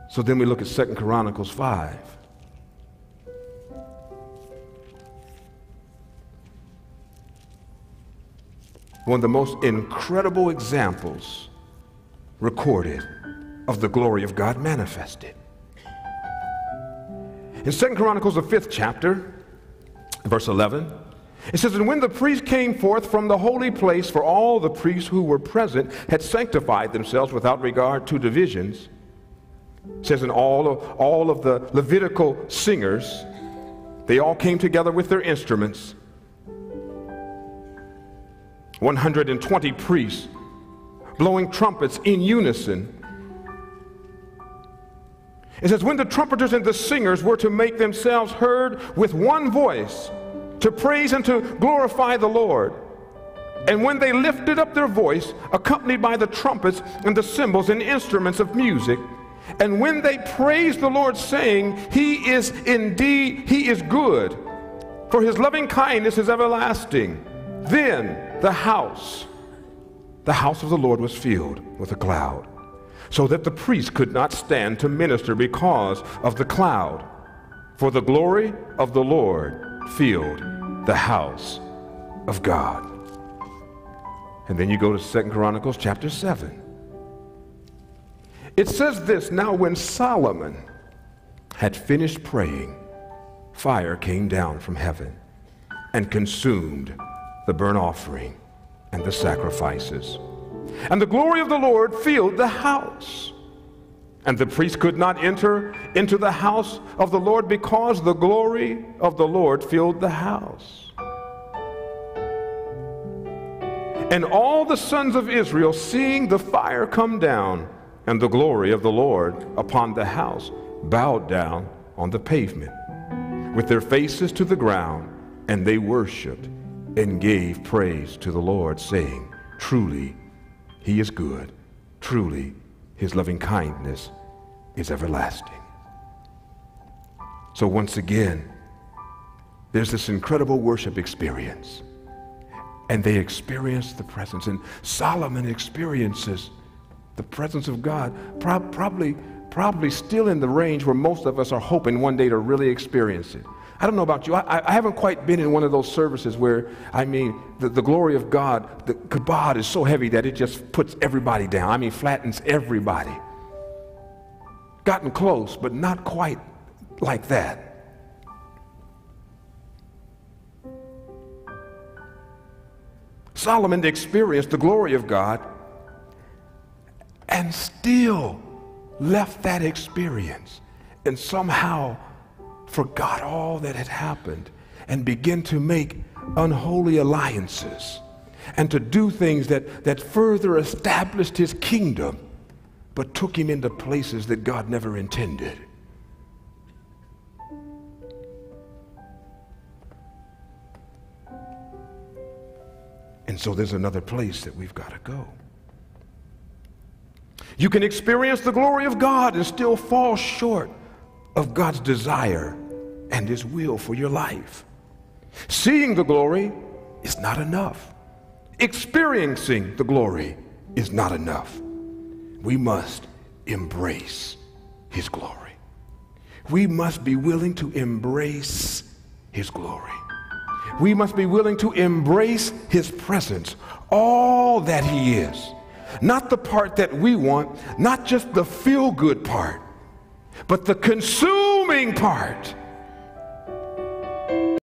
So then we look at 2 Chronicles 5. One of the most incredible examples recorded of the glory of God manifested. In 2 Chronicles, the 5th chapter, verse 11, it says, "And when the priest came forth from the holy place, for all the priests who were present had sanctified themselves without regard to divisions," it says, "and all of the Levitical singers, they all came together with their instruments, 120 priests, blowing trumpets in unison." It says, "When the trumpeters and the singers were to make themselves heard with one voice, to praise and to glorify the Lord, and when they lifted up their voice, accompanied by the trumpets and the cymbals and instruments of music, and when they praised the Lord, saying, He is good, for His loving kindness is everlasting, then the house of the Lord was filled with a cloud, so that the priest could not stand to minister because of the cloud. For the glory of the Lord filled the house of God." And then you go to 2 Chronicles chapter 7. It says this, "Now when Solomon had finished praying, fire came down from heaven and consumed the burnt offering and the sacrifices. And the glory of the Lord filled the house. And the priest could not enter into the house of the Lord because the glory of the Lord filled the house. And all the sons of Israel, seeing the fire come down and the glory of the Lord upon the house, bowed down on the pavement with their faces to the ground, and they worshiped and gave praise to the Lord, saying, Truly, He is good. Truly, His loving kindness is everlasting." So once again, there's this incredible worship experience. And they experience the presence. And Solomon experiences the presence of God, probably still in the range where most of us are hoping one day to really experience it. I don't know about you. I haven't quite been in one of those services where, the glory of God, the kabod is so heavy that it just puts everybody down. Flattens everybody. Gotten close, but not quite like that. Solomon experienced the glory of God and still left that experience and somehow forgot all that had happened and began to make unholy alliances and to do things that further established his kingdom but took him into places that God never intended. And so there's another place that we've got to go. You can experience the glory of God and still fall short of God's desire and His will for your life. Seeing the glory is not enough. Experiencing the glory is not enough. We must embrace His glory. We must be willing to embrace His glory. We must be willing to embrace His presence, all that He is. Not the part that we want, not just the feel-good part, but the consuming part